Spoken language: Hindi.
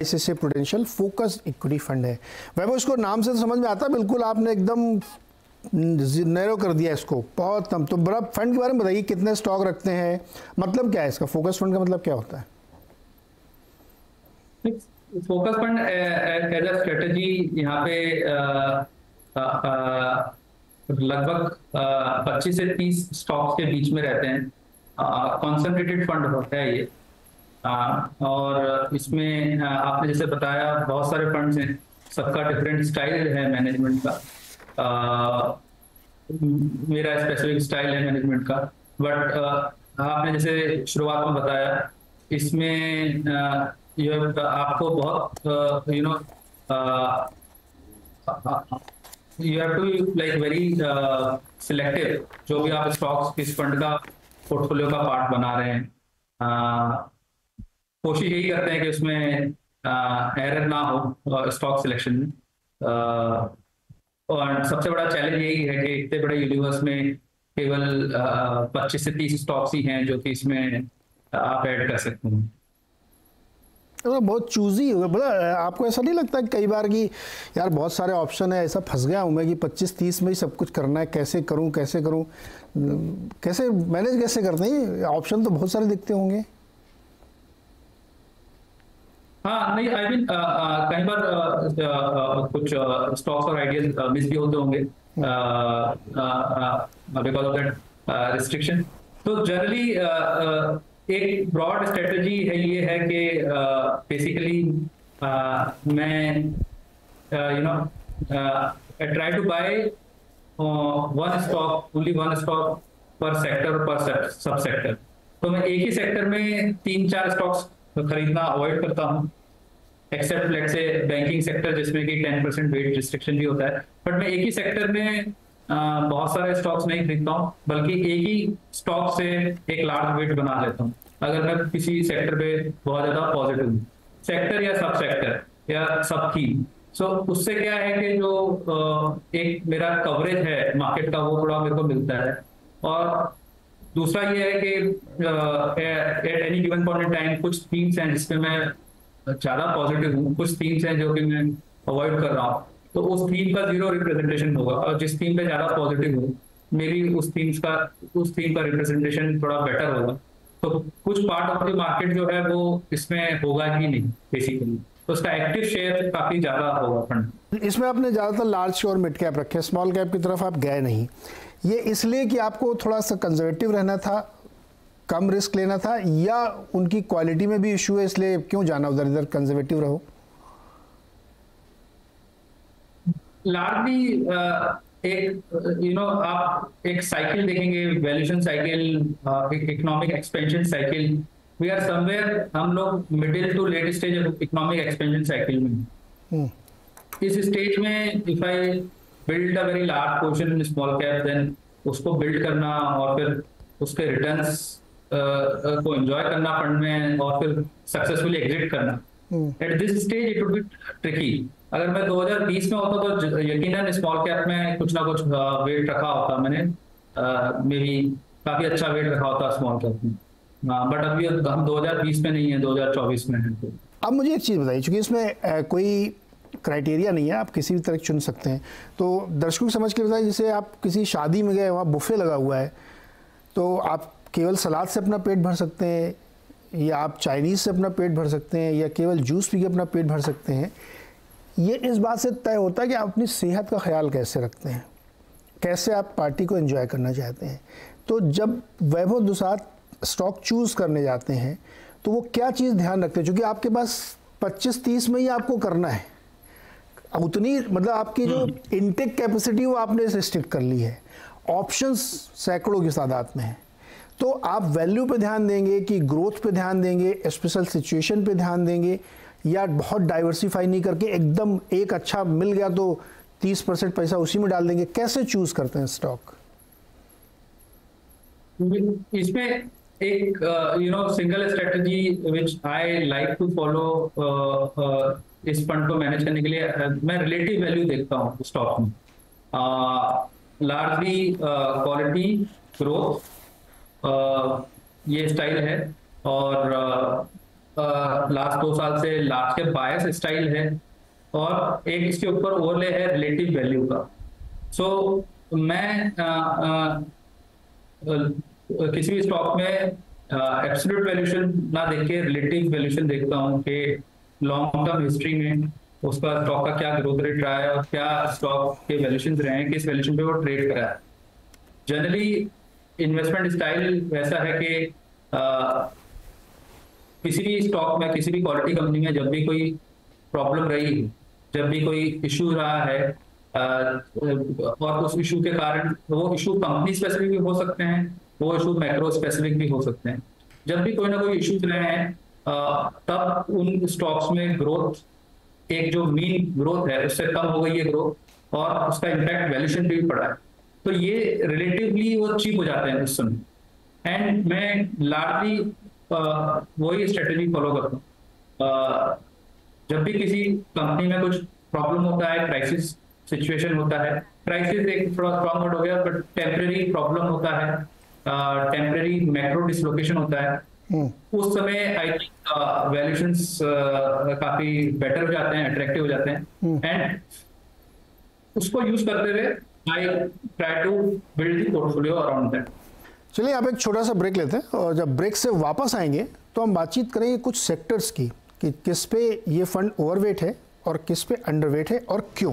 ICICI prudential focus equity fund है। वैभव, इसको नाम से तो समझ में आता है, बिल्कुल आपने एकदम नैरो कर दिया इसको बहुत। हम तो बड़ा फंड के बारे में बताइए, कितने स्टॉक रखते हैं, मतलब क्या है इसका, फोकस फंड का मतलब क्या होता है? Focus fund as a strategy यहाँ पे लगभग 25 से 30 स्टॉक्स के बीच में रहते हैं। कॉन्सेंट्रेटेड फंड होता है ये। और इसमें आपने जैसे बताया बहुत सारे फंड्स हैं, सबका डिफरेंट स्टाइल है मैनेजमेंट का। मेरा स्पेसिफिक स्टाइल है मैनेजमेंट का, बट आपने जैसे शुरुआत में बताया इसमें आपको बहुत you have to like very selective जो भी आप स्टॉक्स इस फंड का पोर्टफोलियो का पार्ट बना रहे हैं। कोशिश यही करते हैं कि उसमें एरर ना हो स्टॉक सिलेक्शन में। और सबसे बड़ा चैलेंज यही है कि इतने बड़े यूनिवर्स में केवल 25 से 30 स्टॉक्स ही हैं जो कि इसमें आप ऐड कर सकते हैं। तो बहुत चूजी हो गया। आपको ऐसा नहीं लगता कि कई बार कि यार बहुत सारे ऑप्शन है, ऐसा फंस गया हूँ मैं कि 25-30 में ही सब कुछ करना है, कैसे करूँ कैसे करूँ, कैसे मैनेज कैसे करते हैं? ऑप्शन तो बहुत सारे दिखते होंगे। हाँ नहीं, आई मीन कई बार कुछ स्टॉक्स और आइडियाज मिस भी होते होंगे बिकॉज ऑफ दैट रिस्ट्रिक्शन। तो जनरली एक ब्रॉड स्ट्रेटजी है, ये है कि बेसिकली मैं try to buy one stock, only one stock per sector per sub sector. तो मैं एक ही सेक्टर में 3-4 स्टॉक्स खरीदना अवॉइड करता हूँ, except let's say banking sector जिसमें कि 10% वेट रिस्ट्रिक्शन भी होता है। बट मैं एक ही सेक्टर में बहुत सारे स्टॉक्स नहीं खरीदता हूँ, बल्कि एक ही स्टॉक से एक लार्ज वेट बना लेता हूँ। अगर मैं किसी सेक्टर पे बहुत ज्यादा पॉजिटिव हूँ, सेक्टर या सब सेक्टर या सब थीम, सो उससे क्या है कि जो एक मेरा कवरेज है मार्केट का वो थोड़ा मेरे को मिलता है। और दूसरा ये है कि at any given point in time कुछ थीम्स हैं जिसमें मैं ज्यादा पॉजिटिव हूँ, कुछ थीम्स हैं जो कि मैं अवॉइड कर रहा हूँ। तो उस थीम का जीरो रिप्रेजेंटेशन होगा, और जिस थीम पे ज्यादा पॉजिटिव हूँ मेरी उस थीम का रिप्रेजेंटेशन थोड़ा बेटर होगा। तो कुछ पार्ट ऑफ द मार्केट जो है वो इसमें होगा ही नहीं बेसिकली, तो उसका एक्टिव शेयर काफी ज्यादा होगा फंड। इसमें आपने ज्यादातर लार्ज और मिड कैप रखे, स्मॉल कैप की तरफ आप गए नहीं। ये इसलिए कि आपको थोड़ा सा कंजर्वेटिव रहना था, कम रिस्क लेना था, या उनकी क्वालिटी में भी इशू है इसलिए क्यों जाना उधर, इधर कंजर्वेटिव रहो? लार्जली एक आप एक साइकिल देखेंगे, valuation cycle, economic expansion cycle. We are somewhere, हम लोग middle to late stage of economic expansion cycle में। इस स्टेज में if I build a very large portion in small cap, then उसको बिल्ड करना और फिर उसके रिटर्न्स को एंजॉय करना फंड में और फिर सक्सेसफुली एग्जिट करना, at this stage it would be tricky. अगर मैं 2020 में होता तो यकीनन स्मॉल कैप में कुछ ना कुछ वेट रखा होता मैंने, मे बी काफी अच्छा वेट रखा होता स्मॉल कैप में। बट अभी हम 2020 में नहीं है, 2024 में है। तो अब मुझे एक चीज़ बताइए, चूंकि इसमें कोई क्राइटेरिया नहीं है, आप किसी भी तरह चुन सकते हैं, तो दर्शकों को समझ के बताइए, जैसे आप किसी शादी में गए, वहाँ बुफे लगा हुआ है, तो आप केवल सलाद से अपना पेट भर सकते हैं, या आप चाइनीज़ से अपना पेट भर सकते हैं, या केवल जूस पी के अपना पेट भर सकते हैं। ये इस बात से तय होता है कि आप अपनी सेहत का ख्याल कैसे रखते हैं, कैसे आप पार्टी को एंजॉय करना चाहते हैं। तो जब वैभव दुसाद स्टॉक चूज़ करने जाते हैं तो वो क्या चीज़ ध्यान रखते हैं? क्योंकि आपके पास 25-30 में ही आपको करना है, उतनी मतलब आपकी जो इनटेक कैपेसिटी वो आपने रिस्ट्रिक्ट कर ली है, ऑप्शंस सैकड़ों की तादाद में है। तो आप वैल्यू पे ध्यान देंगे कि ग्रोथ पे ध्यान देंगे, स्पेशल सिचुएशन पे ध्यान देंगे, या बहुत डाइवर्सिफाई नहीं करके एकदम एक अच्छा मिल गया तो 30% पैसा उसी में डाल देंगे? कैसे चूज करते हैं स्टॉक? इसमें एक single strategy which I like to follow इस फंड को मैनेज करने के लिए, मैं रिलेटिव वैल्यू देखता हूँ स्टॉक में। लार्जली क्वालिटी, ग्रोथ, ये स्टाइल है। और लास्ट 2 साल से लार्ज कैप बायस स्टाइल है, और एक इसके ऊपर ओवरले है रिलेटिव वैल्यू का। सो मैं किसी भी स्टॉक में एब्सोल्यूट वैल्यूएशन ना देख के रिलेटिव वैल्यूएशन देखता हूँ कि लॉन्ग टर्म हिस्ट्री में उसका स्टॉक का क्या ग्रोथ रेट रहा है और क्या स्टॉक के वैल्यूएशन रहे हैं, किस वैल्यूएशन पे वो ट्रेड करा है। जनरली इन्वेस्टमेंट स्टाइल वैसा है कि किसी भी स्टॉक में, किसी भी क्वालिटी कंपनी में जब भी कोई प्रॉब्लम रही, जब भी कोई इशू रहा है, और उस इशू के कारण, वो इशू कंपनी स्पेसिफिक भी हो सकते हैं, वो इशू मैक्रो स्पेसिफिक भी हो सकते हैं। जब भी कोई ना कोई इशूज रहे हैं, तब उन स्टॉक्स में ग्रोथ, एक जो मीन ग्रोथ है उससे कम हो गई है ग्रोथ, और उसका इम्पैक्ट वैल्यूएशन पे भी पड़ा है। तो ये रिलेटिवली वो चीप हो जाते हैं उस समय। एंड मैं लार्जली वही स्ट्रेटेजी फॉलो करता हूँ। जब भी किसी कंपनी में कुछ प्रॉब्लम होता है, क्राइसिस सिचुएशन होता है, क्राइसिस एक थोड़ा स्ट्रॉन्ग वर्ड हो गया, बट टेम्परेरी प्रॉब्लम होता है, टेम्परेरी मैक्रो डिसलोकेशन होता है, उस समय आई थिंक वैल्यूएशंस काफी बेटर हो जाते हैं, अट्रैक्टिव हो जाते हैं। एंड उसको यूज करते हुए I try to build the portfolio around that. चलिए आप एक छोटा सा ब्रेक लेते हैं, और जब ब्रेक से वापस आएंगे तो हम बातचीत करेंगे कुछ सेक्टर्स की, कि किस पे ये फंड ओवरवेट है और किस पे अंडरवेट है और क्यों।